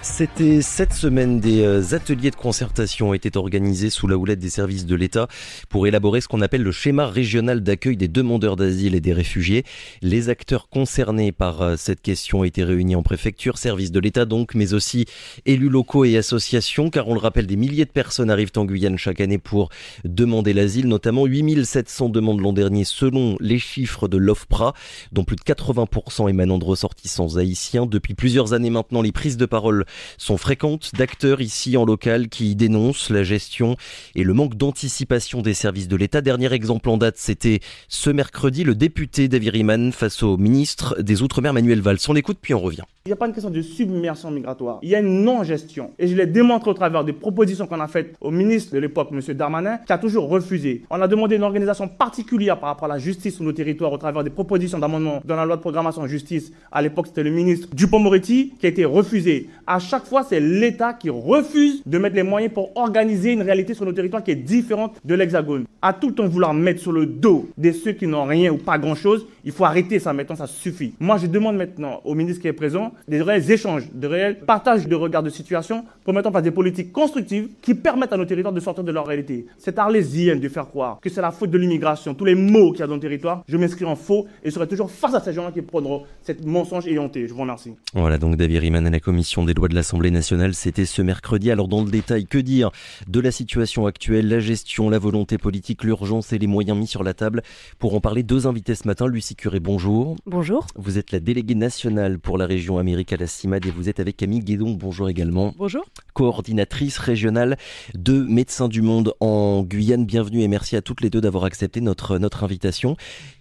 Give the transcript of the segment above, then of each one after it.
C'était cette semaine, des ateliers de concertation ont été organisés sous la houlette des services de l'État pour élaborer ce qu'on appelle le schéma régional d'accueil des demandeurs d'asile et des réfugiés. Les acteurs concernés par cette question ont été réunis en préfecture, services de l'État donc, mais aussi élus locaux et associations, car on le rappelle, des milliers de personnes arrivent en Guyane chaque année pour demander l'asile, notamment 8700 demandes l'an dernier selon les chiffres de l'OFPRA, dont plus de 80% émanant de ressortissants haïtiens. Depuis plusieurs années maintenant, les prises de parole sont fréquentes d'acteurs ici en local qui dénoncent la gestion et le manque d'anticipation des services de l'État. Dernier exemple en date, c'était ce mercredi, le député David Riemann face au ministre des Outre-mer Manuel Valls. On l'écoute puis on revient. Il n'y a pas une question de submersion migratoire. Il y a une non-gestion. Et je l'ai démontré au travers des propositions qu'on a faites au ministre de l'époque, M. Darmanin, qui a toujours refusé. On a demandé une organisation particulière par rapport à la justice sur nos territoires au travers des propositions d'amendement dans la loi de programmation justice. À l'époque, c'était le ministre Dupond-Moretti qui a été refusé. À chaque fois, c'est l'État qui refuse de mettre les moyens pour organiser une réalité sur nos territoires qui est différente de l'Hexagone. À tout le temps vouloir mettre sur le dos de ceux qui n'ont rien ou pas grand-chose, il faut arrêter ça maintenant, ça suffit. Moi, je demande maintenant au ministre qui est présent des réels échanges, de réels partages de regards de situation pour mettre en place des politiques constructives qui permettent à nos territoires de sortir de leur réalité. C'est arlésienne de faire croire que c'est la faute de l'immigration, tous les maux qu'il y a dans le territoire. Je m'inscris en faux et serai toujours face à ces gens-là qui prendront cette mensonge éhonté. Je vous remercie. Voilà donc David Riemann à la commission des lois de l'Assemblée nationale, c'était ce mercredi. Alors dans le détail, que dire de la situation actuelle, la gestion, la volonté politique, l'urgence et les moyens mis sur la table? Pour en parler, deux invités ce matin. Lucie Curé, bonjour. Bonjour. Vous êtes la déléguée nationale pour la région Amérique à la CIMAD et vous êtes avec Camille Guédon, bonjour également. Bonjour. Coordinatrice régionale de Médecins du Monde en Guyane. Bienvenue et merci à toutes les deux d'avoir accepté notre invitation.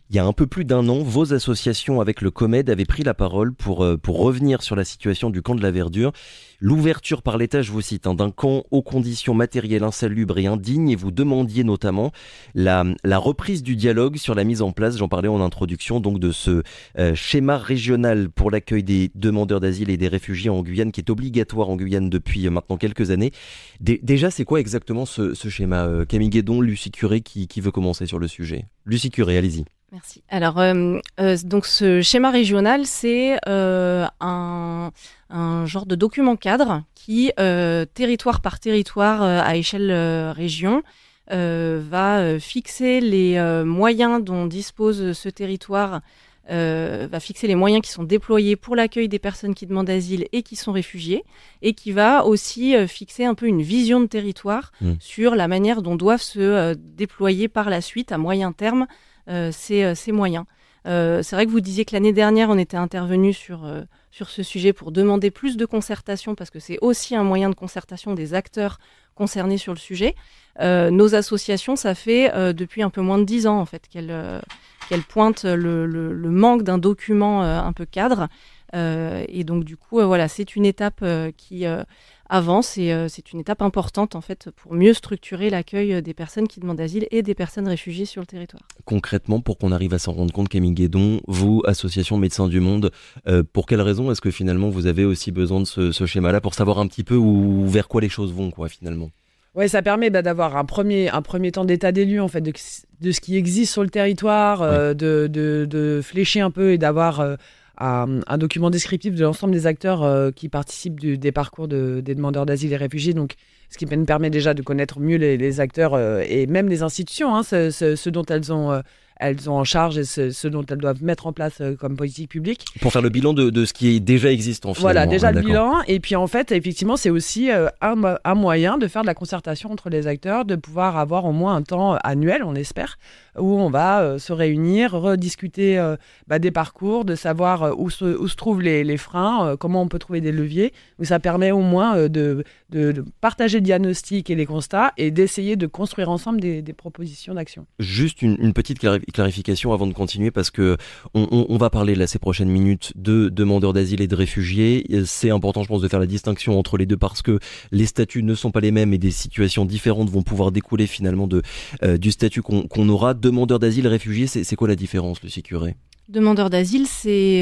Il y a un peu plus d'un an, vos associations avec le COMED avaient pris la parole pour revenir sur la situation du camp de la Verdure. L'ouverture par l'État, je vous cite, d'un camp aux conditions matérielles insalubres et indignes, et vous demandiez notamment la reprise du dialogue sur la mise en place, j'en parlais en introduction, donc de ce schéma régional pour l'accueil des demandeurs d'asile et des réfugiés en Guyane, qui est obligatoire en Guyane depuis maintenant quelques années. Déjà, c'est quoi exactement ce schéma? Camille Guédon, Lucie Curé, qui veut commencer sur le sujet? Lucie Curé, allez-y. Merci. Alors, donc ce schéma régional, c'est un genre de document cadre qui, territoire par territoire, à échelle région, va fixer les moyens dont dispose ce territoire, va fixer les moyens qui sont déployés pour l'accueil des personnes qui demandent asile et qui sont réfugiés, et qui va aussi fixer un peu une vision de territoire sur la manière dont doivent se déployer par la suite, à moyen terme, ces moyens. C'est vrai que vous disiez que l'année dernière, on était intervenu sur ce sujet pour demander plus de concertation, parce que c'est aussi un moyen de concertation des acteurs concernés sur le sujet. Nos associations, ça fait depuis un peu moins de 10 ans en fait, qu'elles pointent le manque d'un document un peu cadre. Et donc du coup, voilà, c'est une étape qui avance et c'est une étape importante en fait pour mieux structurer l'accueil des personnes qui demandent asile et des personnes réfugiées sur le territoire. Concrètement, pour qu'on arrive à s'en rendre compte, Camille Guédon, vous, Association Médecins du Monde, pour quelles raisons est-ce que finalement vous avez aussi besoin de ce schéma-là pour savoir un petit peu vers quoi les choses vont, quoi, finalement? Ouais, ça permet d'avoir un premier temps d'état des lieux en fait, de ce qui existe sur le territoire, de flécher un peu et d'avoir un document descriptif de l'ensemble des acteurs qui participent des parcours des demandeurs d'asile et réfugiés. Donc, ce qui nous permet déjà de connaître mieux les acteurs et même les institutions, hein, ce dont elles ont en charge et ce dont elles doivent mettre en place comme politique publique. Pour faire le bilan de ce qui est déjà existant finalement. Voilà, déjà le bilan. Et puis en fait, effectivement, c'est aussi un moyen de faire de la concertation entre les acteurs, de pouvoir avoir au moins un temps annuel, on espère, où on va se réunir, rediscuter des parcours, de savoir où se trouvent les freins, comment on peut trouver des leviers, où ça permet au moins de partager le diagnostic et les constats et d'essayer de construire ensemble des propositions d'action. Juste une petite clarification avant de continuer, parce que on va parler là ces prochaines minutes de demandeurs d'asile et de réfugiés. C'est important, je pense, de faire la distinction entre les deux, parce que les statuts ne sont pas les mêmes et des situations différentes vont pouvoir découler finalement du statut qu'on aura. Demandeurs d'asile, réfugiés, c'est quoi la différence, Lucie Curé? Demandeurs d'asile,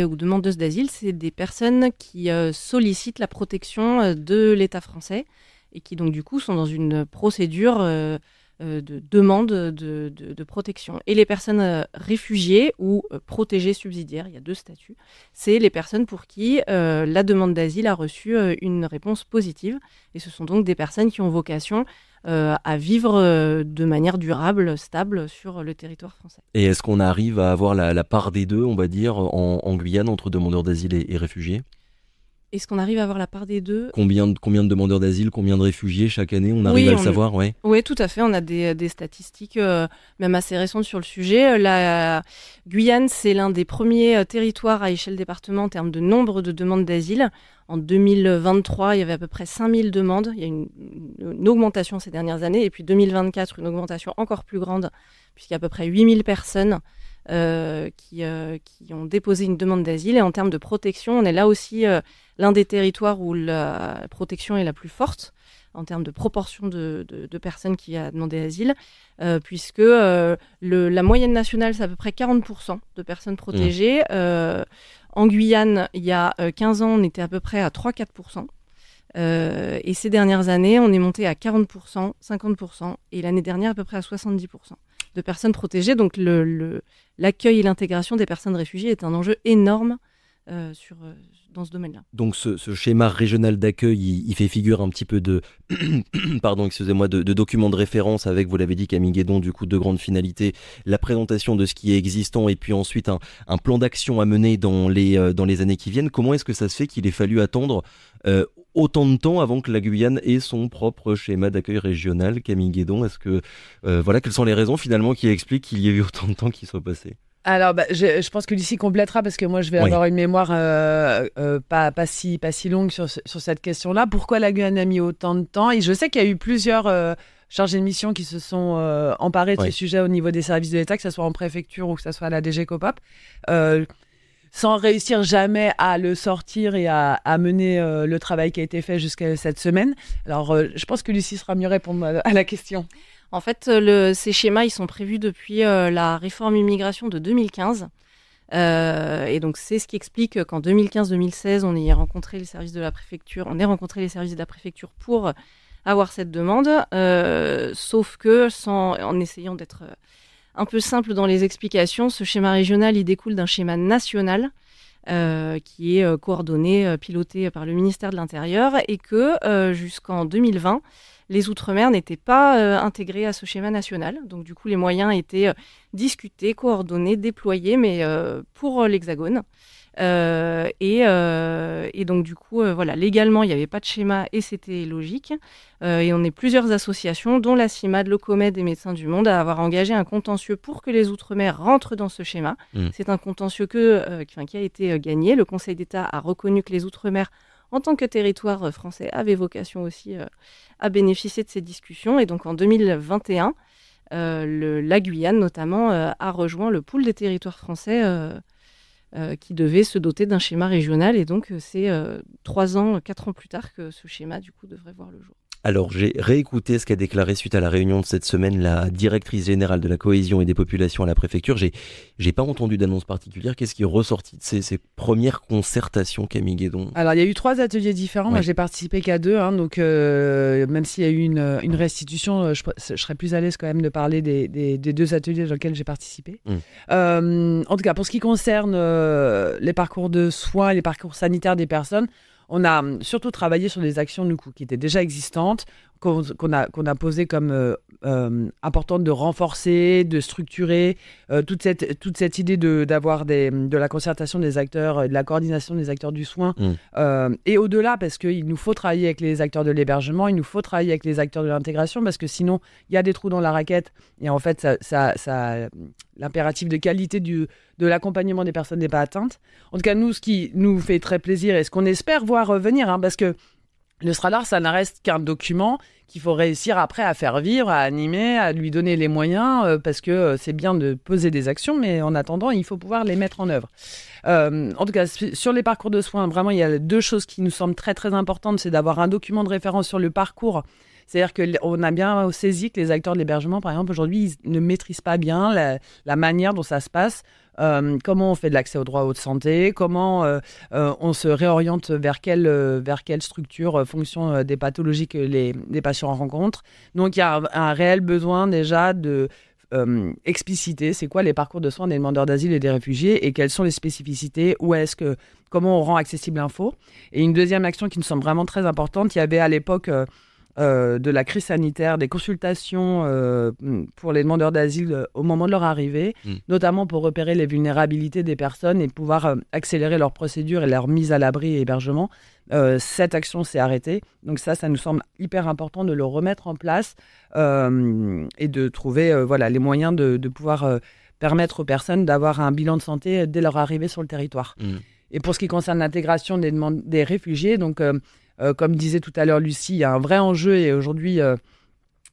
ou demandeuses d'asile, c'est des personnes qui sollicitent la protection de l'État français et qui donc du coup sont dans une procédure de demande de protection. Et les personnes réfugiées ou protégées subsidiaires, il y a 2 statuts, c'est les personnes pour qui la demande d'asile a reçu une réponse positive. Et ce sont donc des personnes qui ont vocation à vivre de manière durable, stable sur le territoire français. Et est-ce qu'on arrive à avoir la part des deux, on va dire, en Guyane, entre demandeurs d'asile et réfugiés ? Est-ce qu'on arrive à avoir la part des deux ? Combien de demandeurs d'asile, combien de réfugiés chaque année ? On arrive à le savoir, ouais. Oui, tout à fait. On a des statistiques même assez récentes sur le sujet. La Guyane, c'est l'un des premiers territoires à échelle département en termes de nombre de demandes d'asile. En 2023, il y avait à peu près 5000 demandes. Il y a une augmentation ces dernières années. Et puis 2024, une augmentation encore plus grande, puisqu'il y a à peu près 8000 personnes qui ont déposé une demande d'asile. Et en termes de protection, on est là aussi l'un des territoires où la protection est la plus forte en termes de proportion de personnes qui a demandé asile, puisque la moyenne nationale, c'est à peu près 40% de personnes protégées. En Guyane, il y a 15 ans, on était à peu près à 3-4%. Et ces dernières années, on est monté à 40%, 50%, et l'année dernière, à peu près à 70% de personnes protégées. Donc l'accueil et l'intégration des personnes réfugiées est un enjeu énorme dans ce domaine-là. Donc ce schéma régional d'accueil, il fait figure un petit peu de de document de référence avec, vous l'avez dit Camille Guédon, du coup 2 grandes finalités, la présentation de ce qui est existant et puis ensuite un plan d'action à mener dans les années qui viennent. Comment est-ce que ça se fait qu'il ait fallu attendre autant de temps avant que la Guyane ait son propre schéma d'accueil régional? Camille Guédon, est-ce que quelles sont les raisons finalement qui expliquent qu'il y ait eu autant de temps qui soit passé? Alors, je pense que Lucie complétera parce que moi, je vais avoir une mémoire pas si longue sur cette question-là. Pourquoi la Guyane a mis autant de temps ? Et je sais qu'il y a eu plusieurs chargés de mission qui se sont emparés de ce sujet au niveau des services de l'État, que ce soit en préfecture ou que ce soit à la DG Copop, sans réussir jamais à le sortir et à mener le travail qui a été fait jusqu'à cette semaine. Alors, je pense que Lucie sera mieux répondre à la question. En fait, ces schémas, ils sont prévus depuis la réforme immigration de 2015. Et donc, c'est ce qui explique qu'en 2015-2016, on est rencontré les services de la préfecture pour avoir cette demande. Sauf que, en essayant d'être un peu simple dans les explications, ce schéma régional, il découle d'un schéma national qui est coordonné, piloté par le ministère de l'Intérieur, et que jusqu'en 2020, les Outre-mer n'étaient pas intégrés à ce schéma national. Donc, du coup, les moyens étaient discutés, coordonnés, déployés, mais pour l'Hexagone. Et donc, du coup, légalement, il n'y avait pas de schéma et c'était logique. Et on est plusieurs associations, dont la CIMAD, le COMED et Médecins du Monde, à avoir engagé un contentieux pour que les Outre-mer rentrent dans ce schéma. C'est un contentieux qui a été gagné. Le Conseil d'État a reconnu que les Outre-mer, en tant que territoire français, avait vocation aussi à bénéficier de ces discussions. Et donc en 2021, la Guyane notamment a rejoint le pool des territoires français qui devait se doter d'un schéma régional. Et donc c'est 4 ans plus tard que ce schéma du coup devrait voir le jour. Alors, j'ai réécouté ce qu'a déclaré suite à la réunion de cette semaine la directrice générale de la cohésion et des populations à la préfecture. J'ai pas entendu d'annonce particulière. Qu'est-ce qui est ressorti de ces premières concertations, Camille Guédon ? Alors, il y a eu 3 ateliers différents. Moi, j'ai participé qu'à 2. Donc, même s'il y a eu une restitution, je serais plus à l'aise quand même de parler des 2 ateliers dans lesquels j'ai participé. En tout cas, pour ce qui concerne les parcours de soins et les parcours sanitaires des personnes, on a surtout travaillé sur des actions qui étaient déjà existantes, qu'on a posées comme importantes de renforcer, de structurer, toute cette idée d'avoir de la concertation des acteurs, de la coordination des acteurs du soin, et au-delà, parce qu'il nous faut travailler avec les acteurs de l'hébergement, il nous faut travailler avec les acteurs de l'intégration, parce que sinon, il y a des trous dans la raquette, et en fait, l'impératif de qualité de l'accompagnement des personnes n'est pas atteinte. En tout cas, nous, ce qui nous fait très plaisir et ce qu'on espère voir revenir, parce que le SRADAR, ça ne reste qu'un document qu'il faut réussir après à faire vivre, à animer, à lui donner les moyens, parce que c'est bien de poser des actions, mais en attendant, il faut pouvoir les mettre en œuvre. En tout cas, sur les parcours de soins, vraiment, il y a 2 choses qui nous semblent très, très importantes. C'est d'avoir un document de référence sur le parcours C'est-à-dire qu'on a bien saisi que les acteurs de l'hébergement, par exemple, aujourd'hui, ils ne maîtrisent pas bien la manière dont ça se passe. Comment on fait de l'accès aux droits de santé, comment on se réoriente vers quelle structure, fonction des pathologies que les patients rencontrent. Donc il y a un réel besoin déjà de expliciter c'est quoi les parcours de soins des demandeurs d'asile et des réfugiés et quelles sont les spécificités, comment on rend accessible l'info. Et une deuxième action qui nous semble vraiment très importante, il y avait à l'époque de la crise sanitaire, des consultations pour les demandeurs d'asile au moment de leur arrivée, notamment pour repérer les vulnérabilités des personnes et pouvoir accélérer leurs procédures et leur mise à l'abri et hébergement. Cette action s'est arrêtée. Donc ça nous semble hyper important de le remettre en place et de trouver les moyens de pouvoir permettre aux personnes d'avoir un bilan de santé dès leur arrivée sur le territoire. Et pour ce qui concerne l'intégration des réfugiés, donc comme disait tout à l'heure Lucie, il y a un vrai enjeu et aujourd'hui,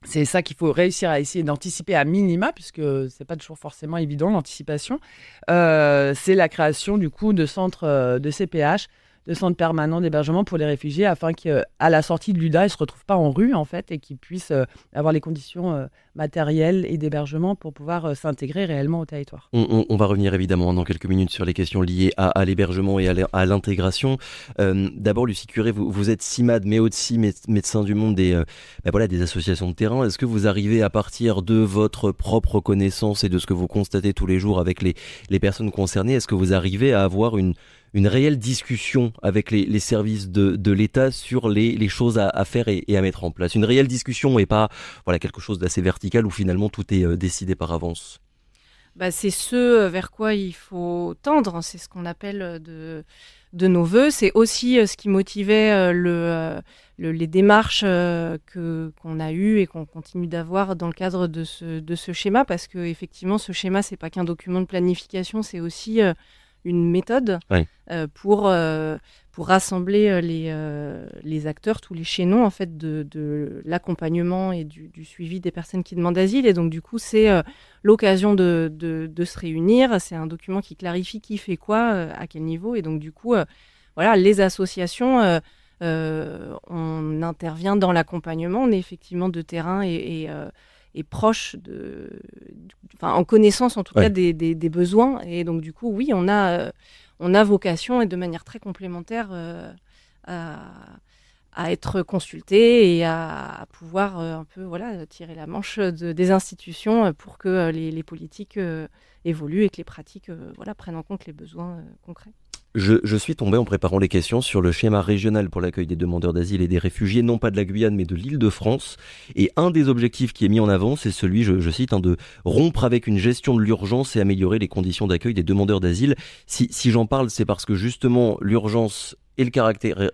c'est ça qu'il faut réussir à essayer d'anticiper à minima, puisque c'est pas toujours forcément évident l'anticipation. C'est la création du coup de centres de CPH, de centres permanents d'hébergement pour les réfugiés, afin qu'à la sortie de l'UDA, ils ne se retrouvent pas en rue en fait et qu'ils puissent avoir les conditions matérielles et d'hébergement pour pouvoir s'intégrer réellement au territoire. On va revenir évidemment dans quelques minutes sur les questions liées à l'hébergement et à l'intégration. D'abord, Lucie Curé, vous êtes CIMAD, mais aussi médecin du monde des associations de terrain. Est-ce que vous arrivez à partir de votre propre connaissance et de ce que vous constatez tous les jours avec les personnes concernées, est-ce que vous arrivez à avoir une réelle discussion avec les services de l'État sur les choses à faire et à mettre en place? Une réelle discussion et pas quelque chose d'assez vertical où finalement tout est décidé par avance. C'est ce vers quoi il faut tendre, c'est ce qu'on appelle de nos voeux. C'est aussi ce qui motivait les démarches qu'on a eues et qu'on continue d'avoir dans le cadre de ce schéma, parce que effectivement ce schéma, c'est pas qu'un document de planification, c'est aussi une méthode pour rassembler les acteurs, tous les chaînons en fait de l'accompagnement et du suivi des personnes qui demandent asile. Et donc du coup, c'est l'occasion de se réunir. C'est un document qui clarifie qui fait quoi, à quel niveau. Et donc du coup, les associations, on intervient dans l'accompagnement. On est effectivement de terrain et proche en connaissance en tout cas des besoins. Et donc du coup, oui, on a vocation et de manière très complémentaire à être consulté et à pouvoir un peu tirer la manche des institutions pour que les politiques évoluent et que les pratiques prennent en compte les besoins concrets. Je suis tombé en préparant les questions sur le schéma régional pour l'accueil des demandeurs d'asile et des réfugiés, non pas de la Guyane mais de l'Île-de-France. Et un des objectifs qui est mis en avant, c'est celui, je cite, de rompre avec une gestion de l'urgence et améliorer les conditions d'accueil des demandeurs d'asile. Si j'en parle, c'est parce que justement l'urgence et le caractère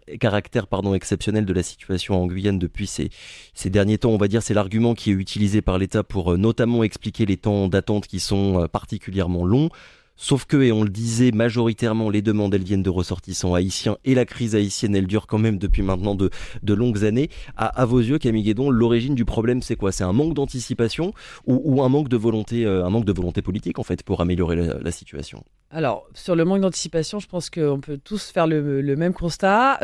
exceptionnel de la situation en Guyane depuis ces derniers temps, on va dire, c'est l'argument qui est utilisé par l'État pour notamment expliquer les temps d'attente qui sont particulièrement longs. Sauf que, et on le disait, majoritairement, les demandes, elles viennent de ressortissants haïtiens et la crise haïtienne, elle dure quand même depuis maintenant de longues années. À vos yeux, Camille Guédon, l'origine du problème, c'est quoi? C'est un manque d'anticipation ou un manque de volonté politique, en fait, pour améliorer la situation? Alors, sur le manque d'anticipation, je pense qu'on peut tous faire le même constat,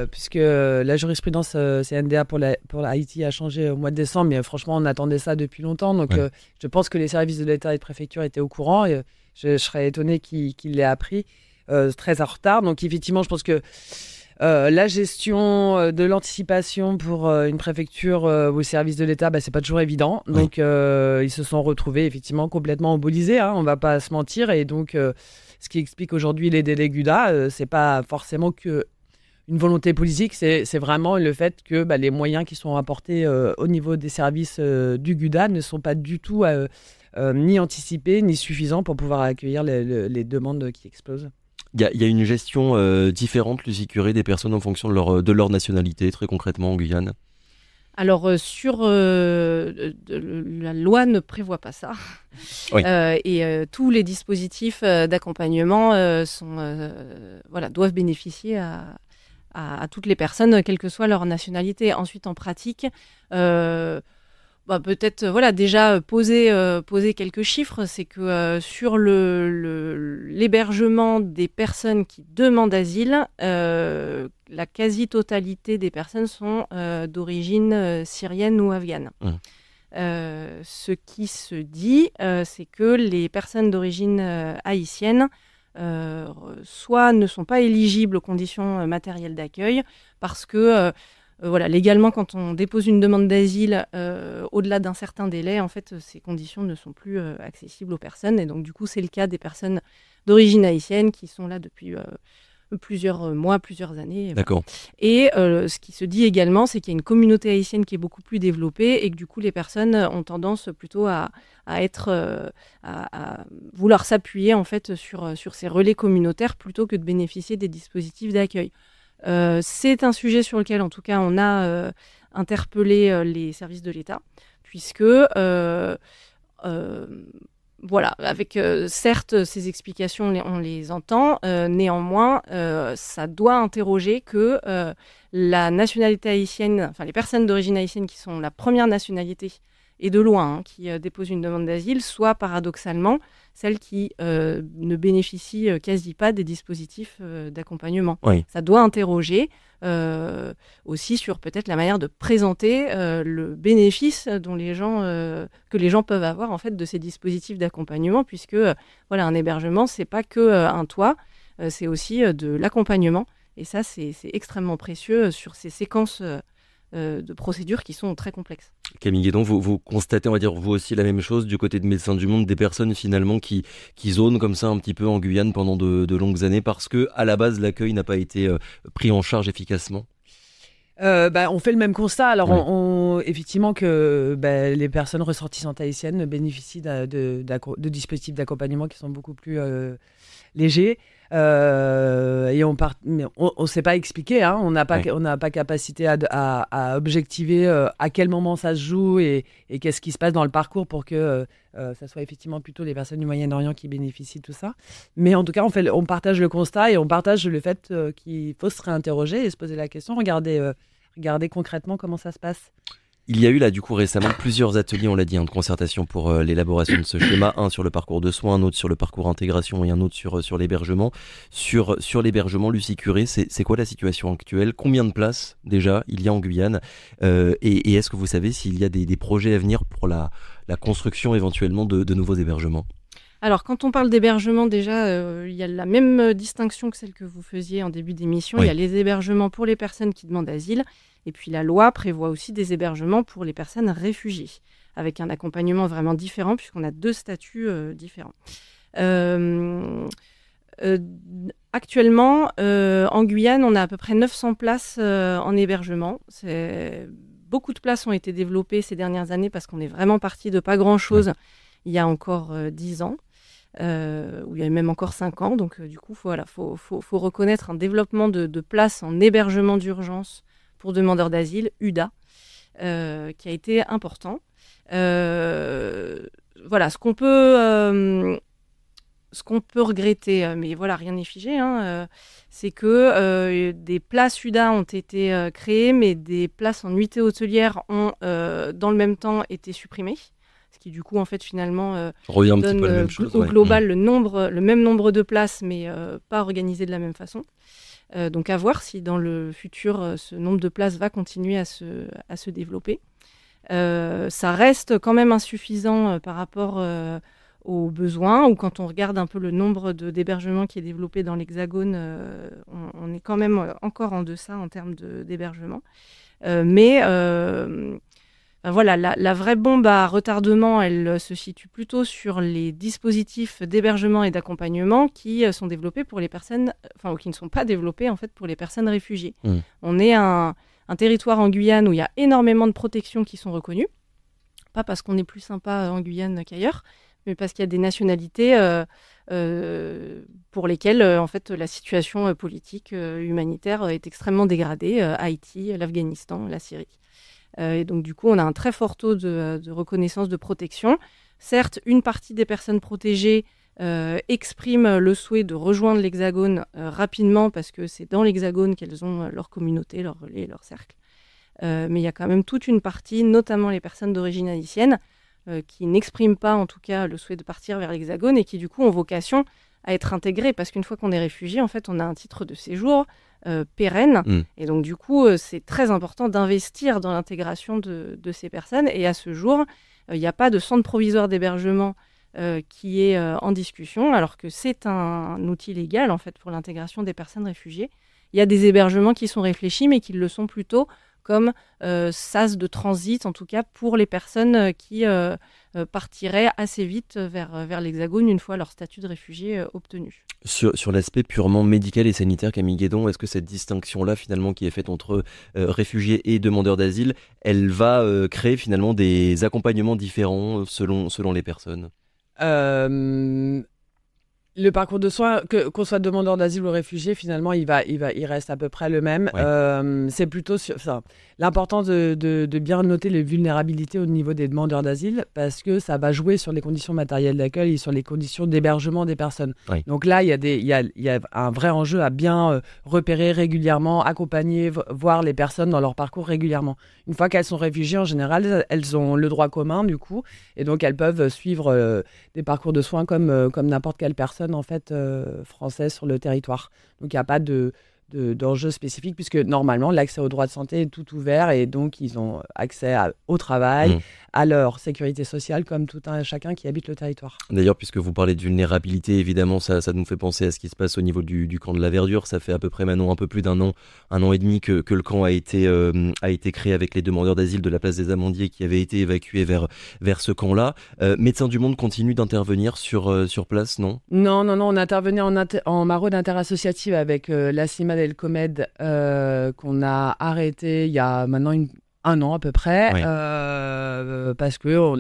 puisque la jurisprudence CNDA pour Haïti a changé au mois de décembre, mais franchement, on attendait ça depuis longtemps. Donc, je pense que les services de l'État et de préfecture étaient au courant. Et je serais étonnée qu'ils l'aient appris très en retard. Donc, effectivement, je pense que la gestion de l'anticipation pour une préfecture ou service de l'État, c'est pas toujours évident. Donc, ils se sont retrouvés effectivement complètement embolisés, on va pas se mentir. Et donc, ce qui explique aujourd'hui les délais GUDA, c'est pas forcément que une volonté politique, c'est vraiment le fait que les moyens qui sont apportés au niveau des services du GUDA ne sont pas du tout ni anticipés ni suffisants pour pouvoir accueillir les demandes qui explosent. Il y a une gestion différente, Lucie Curé, des personnes en fonction de leur nationalité, très concrètement en Guyane? Alors, la loi ne prévoit pas ça. Oui. Et tous les dispositifs d'accompagnement doivent bénéficier à toutes les personnes, quelle que soit leur nationalité. Ensuite, en pratique, peut-être déjà poser quelques chiffres, c'est que sur l'hébergement des personnes qui demandent asile, la quasi-totalité des personnes sont d'origine syrienne ou afghane. Ce qui se dit, c'est que les personnes d'origine haïtienne soit ne sont pas éligibles aux conditions matérielles d'accueil parce que légalement, quand on dépose une demande d'asile au-delà d'un certain délai, en fait, ces conditions ne sont plus accessibles aux personnes. Et donc, du coup, c'est le cas des personnes d'origine haïtienne qui sont là depuis plusieurs mois, plusieurs années. D'accord. Et ce qui se dit également, c'est qu'il y a une communauté haïtienne qui est beaucoup plus développée et que du coup, les personnes ont tendance plutôt à vouloir s'appuyer en fait sur ces relais communautaires plutôt que de bénéficier des dispositifs d'accueil. C'est un sujet sur lequel, en tout cas, on a interpellé les services de l'État, puisque avec certes ces explications, on les entend, néanmoins, ça doit interroger que la nationalité haïtienne, enfin les personnes d'origine haïtienne qui sont la première nationalité, et de loin, qui déposent une demande d'asile, soit paradoxalement celles qui ne bénéficient quasi pas des dispositifs d'accompagnement. Oui. Ça doit interroger aussi sur peut-être la manière de présenter le bénéfice que les gens peuvent avoir en fait de ces dispositifs d'accompagnement, puisque un hébergement, c'est pas que un toit, c'est aussi de l'accompagnement. Et ça, c'est extrêmement précieux sur ces séquences de procédures qui sont très complexes. Camille Guédon, vous constatez, on va dire, vous aussi la même chose du côté de Médecins du Monde, des personnes finalement qui zonent comme ça un petit peu en Guyane pendant de longues années parce que à la base l'accueil n'a pas été pris en charge efficacement. On fait le même constat. Alors, Ouais. effectivement que les personnes ressortissantes haïtiennes bénéficient de dispositifs d'accompagnement qui sont beaucoup plus légers. Et mais on ne sait pas expliquer, hein. On n'a pas capacité à objectiver à quel moment ça se joue et qu'est-ce qui se passe dans le parcours pour que ça soit effectivement plutôt les personnes du Moyen-Orient qui bénéficient de tout ça. Mais en tout cas, on partage le constat et on partage le fait qu'il faut se réinterroger et se poser la question, regarder concrètement comment ça se passe. Il y a eu là du coup récemment plusieurs ateliers, on l'a dit, de concertation pour l'élaboration de ce schéma, un sur le parcours de soins, un autre sur le parcours intégration et un autre sur l'hébergement. Sur l'hébergement, Lucie Curé, c'est quoi la situation actuelle? Combien de places déjà il y a en Guyane et est-ce que vous savez s'il y a des projets à venir pour la construction éventuellement de nouveaux hébergements? Alors, quand on parle d'hébergement, déjà, il y a la même distinction que celle que vous faisiez en début d'émission. Oui. Il y a les hébergements pour les personnes qui demandent asile. Et puis, la loi prévoit aussi des hébergements pour les personnes réfugiées, avec un accompagnement vraiment différent, puisqu'on a 2 statuts différents. Actuellement, en Guyane, on a à peu près 900 places en hébergement. Beaucoup de places ont été développées ces dernières années parce qu'on est vraiment parti de pas grand-chose il y a encore 10 ans. Où il y a même encore 5 ans. Donc, du coup, faut reconnaître un développement de places en hébergement d'urgence pour demandeurs d'asile, UDA, qui a été important. Ce qu'on peut regretter, mais voilà, rien n'est figé, c'est que des places UDA ont été créées, mais des places en nuitée hôtelière ont, dans le même temps, été supprimées. Ce qui, du coup, en fait, finalement, revient un donne petit peu à la même chose, au ouais. global le même nombre de places, mais pas organisées de la même façon. Donc, à voir si dans le futur, ce nombre de places va continuer à se développer. Ça reste quand même insuffisant par rapport aux besoins, ou quand on regarde un peu le nombre d'hébergements qui est développé dans l'Hexagone, on est quand même encore en deçà en termes d'hébergement. La vraie bombe à retardement, elle se situe plutôt sur les dispositifs d'hébergement et d'accompagnement qui sont développés pour les personnes, ou qui ne sont pas développés en fait pour les personnes réfugiées. On est un territoire en Guyane où il y a énormément de protections qui sont reconnues, pas parce qu'on est plus sympa en Guyane qu'ailleurs, mais parce qu'il y a des nationalités pour lesquelles en fait la situation politique, humanitaire est extrêmement dégradée, Haïti, l'Afghanistan, la Syrie. Et donc, du coup, on a un très fort taux de reconnaissance de protection. Certes, une partie des personnes protégées expriment le souhait de rejoindre l'Hexagone rapidement parce que c'est dans l'Hexagone qu'elles ont leur communauté, leur relais, leur cercle. mais il y a quand même toute une partie, notamment les personnes d'origine haïtienne, qui n'expriment pas en tout cas le souhait de partir vers l'Hexagone et qui du coup ont vocation à être intégrées, parce qu'une fois qu'on est réfugié, en fait, on a un titre de séjour pérenne, et donc du coup, c'est très important d'investir dans l'intégration de ces personnes, et à ce jour, il n'y a pas de centre provisoire d'hébergement qui est en discussion, alors que c'est un outil légal en fait pour l'intégration des personnes réfugiées. Il y a des hébergements qui sont réfléchis, mais qui le sont plutôt comme sas de transit, en tout cas pour les personnes qui partiraient assez vite vers l'Hexagone une fois leur statut de réfugié obtenu. Sur l'aspect purement médical et sanitaire, Camille Guédon, est-ce que cette distinction-là, finalement, qui est faite entre réfugiés et demandeurs d'asile, elle va créer finalement des accompagnements différents selon les personnes ? Le parcours de soins, qu'on soit demandeur d'asile ou réfugié, finalement, il reste à peu près le même. Ouais. C'est plutôt sur ça. L'importance de bien noter les vulnérabilités au niveau des demandeurs d'asile, parce que ça va jouer sur les conditions matérielles d'accueil et sur les conditions d'hébergement des personnes. Oui. Donc là, il y a un vrai enjeu à bien repérer régulièrement, accompagner, voir les personnes dans leur parcours régulièrement. Une fois qu'elles sont réfugiées, en général, elles ont le droit commun, du coup, et donc elles peuvent suivre des parcours de soins comme n'importe quelle personne en fait française sur le territoire. Donc il n'y a pas d'enjeu spécifique, puisque normalement l'accès aux droits de santé est tout ouvert, et donc ils ont accès au travail, à leur sécurité sociale, comme tout un chacun qui habite le territoire. D'ailleurs, puisque vous parlez de vulnérabilité, évidemment ça nous fait penser à ce qui se passe au niveau du camp de la Verdure. Ça fait à peu près maintenant un peu plus d'un an et demi que le camp a été créé avec les demandeurs d'asile de la place des Amandiers qui avaient été évacués vers ce camp-là. Médecins du Monde continue d'intervenir sur place, non ? Non, on intervenait en maraude interassociative avec la CIMAD et le COMED qu'on a arrêté il y a maintenant un an à peu près, oui. Parce que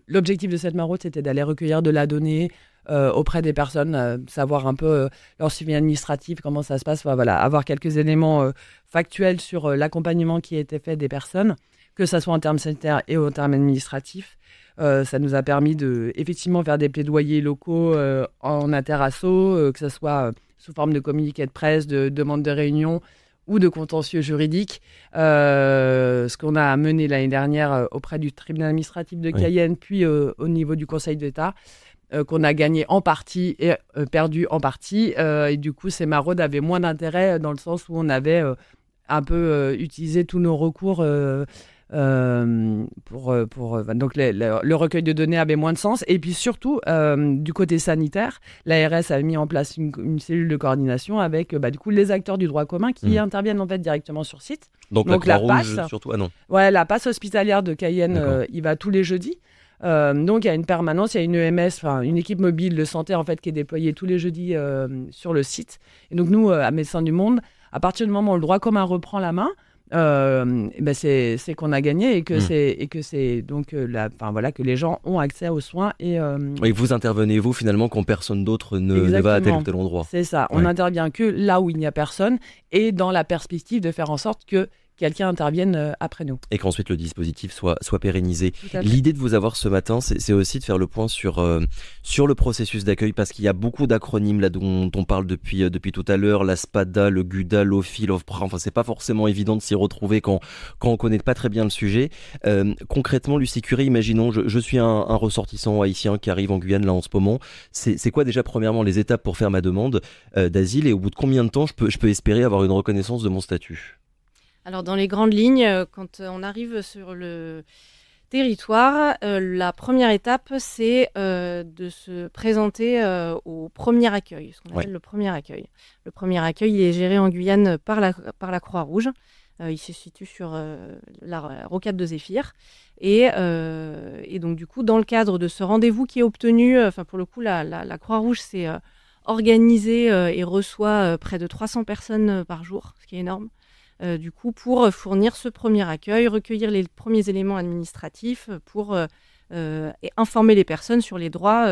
l'objectif de cette maraude, c'était d'aller recueillir de la donnée auprès des personnes, savoir un peu leur suivi administratif, comment ça se passe, voilà, avoir quelques éléments factuels sur l'accompagnement qui a été fait des personnes, que ce soit en termes sanitaires et en termes administratifs. Ça nous a permis de effectivement faire des plaidoyers locaux en interasso, que ce soit sous forme de communiqué de presse, de demande de réunion ou de contentieux juridiques. Ce qu'on a mené l'année dernière auprès du tribunal administratif de Cayenne, puis au niveau du Conseil d'État, qu'on a gagné en partie et perdu en partie. Et du coup, ces maraudes avaient moins d'intérêt dans le sens où on avait un peu utilisé tous nos recours donc le recueil de données avait moins de sens, et puis surtout du côté sanitaire, l'ARS a mis en place une cellule de coordination avec du coup les acteurs du droit commun qui interviennent en fait directement sur site. Donc la Croix-Rouge surtout, la passe hospitalière de Cayenne, il va tous les jeudis. Donc il y a une permanence, il y a une EMS, une équipe mobile de santé en fait qui est déployée tous les jeudis sur le site. Et donc nous, à Médecins du Monde, à partir du moment où le droit commun reprend la main, c'est qu'on a gagné, et que c'est donc que les gens ont accès aux soins, et vous intervenez finalement quand personne d'autre ne va à tel ou tel endroit. C'est ça, on n'intervient que là où il n'y a personne, et dans la perspective de faire en sorte que quelqu'un intervienne après nous. Et qu'ensuite le dispositif soit pérennisé. L'idée de vous avoir ce matin, c'est aussi de faire le point sur le processus d'accueil, parce qu'il y a beaucoup d'acronymes là dont on parle depuis tout à l'heure, la SPADA, le GUDA, l'OFI, l'OFPRA, c'est pas forcément évident de s'y retrouver quand on connaît pas très bien le sujet. Concrètement, Lucie Curé, imaginons, je suis un ressortissant haïtien qui arrive en Guyane là en ce moment. C'est quoi déjà premièrement les étapes pour faire ma demande d'asile, et au bout de combien de temps je peux espérer avoir une reconnaissance de mon statut ? Alors, dans les grandes lignes, quand on arrive sur le territoire, la première étape, c'est de se présenter au premier accueil, ce qu'on appelle le premier accueil. Le premier accueil, il est géré en Guyane par la Croix-Rouge. Il se situe sur la rocade de Zéphyr. Et donc, du coup, dans le cadre de ce rendez-vous qui est obtenu, pour le coup, la Croix-Rouge s'est organisée et reçoit près de 300 personnes par jour, ce qui est énorme. Du coup, pour fournir ce premier accueil, recueillir les premiers éléments administratifs pour et informer les personnes sur les droits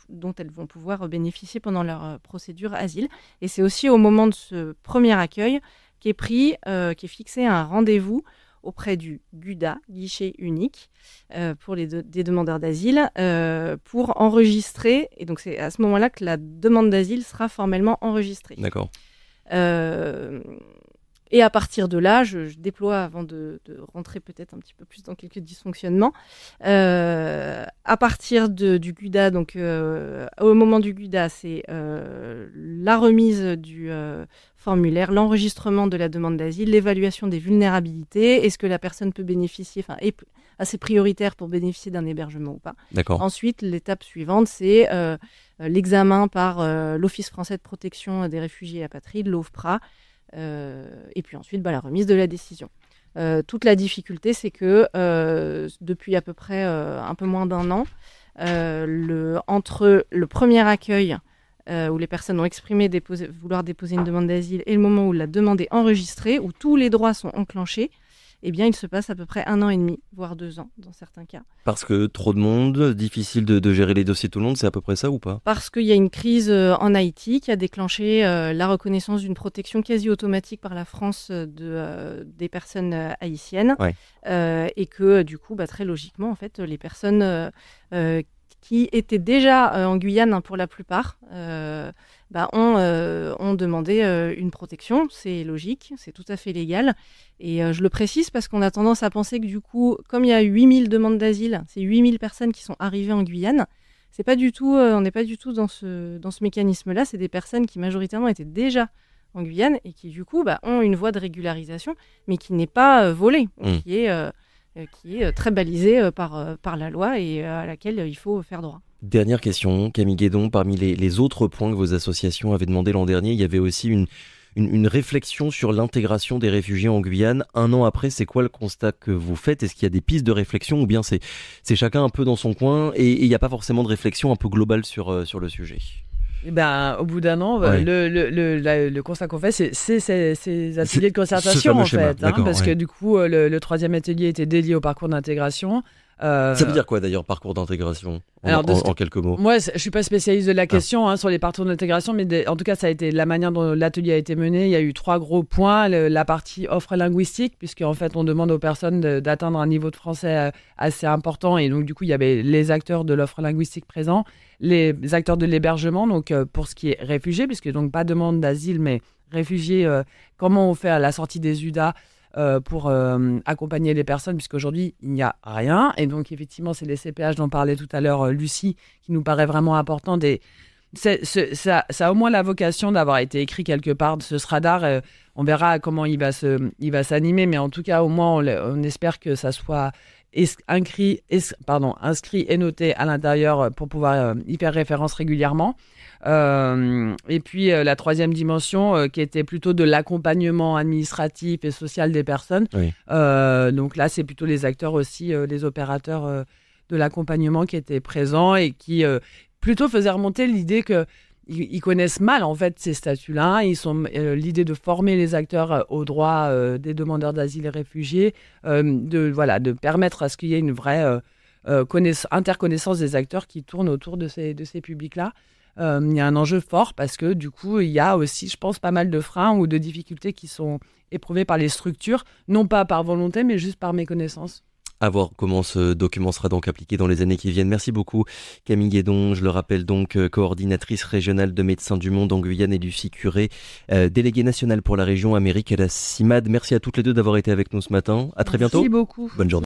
dont elles vont pouvoir bénéficier pendant leur procédure asile. Et c'est aussi au moment de ce premier accueil qui est fixé un rendez-vous auprès du GUDA, guichet unique, pour des demandeurs d'asile, pour enregistrer. Et donc, c'est à ce moment-là que la demande d'asile sera formellement enregistrée. D'accord. Et à partir de là, je déploie, avant de rentrer peut-être un petit peu plus dans quelques dysfonctionnements, à partir du GUDA, donc au moment du GUDA, c'est la remise du formulaire, l'enregistrement de la demande d'asile, l'évaluation des vulnérabilités, est-ce que la personne peut bénéficier, est assez prioritaire pour bénéficier d'un hébergement ou pas. D'accord. Ensuite, l'étape suivante, c'est l'examen par l'Office français de protection des réfugiés et apatrides, l'OFPRA, et puis ensuite la remise de la décision. Toute la difficulté, c'est que depuis à peu près un peu moins d'un an, entre le premier accueil où les personnes ont exprimé vouloir déposer une demande d'asile et le moment où la demande est enregistrée, où tous les droits sont enclenchés, eh bien, il se passe à peu près 1 an et demi, voire 2 ans dans certains cas. Parce que trop de monde, difficile de gérer les dossiers tout le monde, c'est à peu près ça ou pas? Parce qu'il y a une crise en Haïti qui a déclenché la reconnaissance d'une protection quasi automatique par la France des personnes haïtiennes. Ouais. Et que du coup, très logiquement, en fait, les personnes qui étaient déjà en Guyane pour la plupart, ont demandé une protection. C'est logique, c'est tout à fait légal. Et je le précise parce qu'on a tendance à penser que du coup, comme il y a 8000 demandes d'asile, c'est 8000 personnes qui sont arrivées en Guyane. C'est pas du tout, on n'est pas du tout dans ce mécanisme-là. C'est des personnes qui majoritairement étaient déjà en Guyane et qui du coup ont une voie de régularisation, mais qui n'est pas volée, qui est très balisée par la loi et à laquelle il faut faire droit. Dernière question, Camille Guédon, parmi les autres points que vos associations avaient demandé l'an dernier, il y avait aussi une réflexion sur l'intégration des réfugiés en Guyane. 1 an après, c'est quoi le constat que vous faites? Est-ce qu'il y a des pistes de réflexion ou bien c'est chacun un peu dans son coin et il n'y a pas forcément de réflexion un peu globale sur le sujet? Au bout d'un an, ouais. le constat qu'on fait, c'est ces ateliers de concertation en fait, parce que du coup, le 3e atelier était dédié au parcours d'intégration. Ça veut dire quoi d'ailleurs, parcours d'intégration en quelques mots? Moi, je suis pas spécialiste de la question sur les parcours d'intégration, mais en tout cas, ça a été la manière dont l'atelier a été mené. Il y a eu 3 gros points. La partie offre linguistique, puisque en fait, on demande aux personnes d'atteindre un niveau de français assez important, et donc du coup, il y avait les acteurs de l'offre linguistique présents, les acteurs de l'hébergement, donc pour ce qui est réfugiés, puisque donc pas demande d'asile, mais réfugiés, comment on fait à la sortie des UDA pour accompagner les personnes, puisqu'aujourd'hui, il n'y a rien. Et donc, effectivement, c'est les CPH dont parlait tout à l'heure Lucie, qui nous paraît vraiment important. Ça a au moins la vocation d'avoir été écrit quelque part. Ce radar, on verra comment il va s'animer, mais en tout cas, au moins, on espère que ça soit inscrit et noté à l'intérieur pour pouvoir y faire référence régulièrement. Et puis la 3e dimension qui était plutôt de l'accompagnement administratif et social des personnes. Oui. Donc là, c'est plutôt les acteurs aussi, les opérateurs de l'accompagnement qui étaient présents et qui plutôt faisaient remonter l'idée qu'ils connaissent mal en fait ces statuts-là. Ils sont l'idée de former les acteurs aux droits des demandeurs d'asile et réfugiés, de permettre à ce qu'il y ait une vraie interconnaissance des acteurs qui tournent autour de ces publics-là. Il y a un enjeu fort parce que du coup, il y a aussi, je pense, pas mal de freins ou de difficultés qui sont éprouvées par les structures, non pas par volonté, mais juste par méconnaissance. À voir comment ce document sera donc appliqué dans les années qui viennent. Merci beaucoup Camille Guédon, je le rappelle donc coordinatrice régionale de Médecins du Monde en Guyane, et Lucie Curé, déléguée nationale pour la région Amérique à la CIMAD. Merci à toutes les deux d'avoir été avec nous ce matin. À très bientôt. Merci beaucoup. Bonne journée.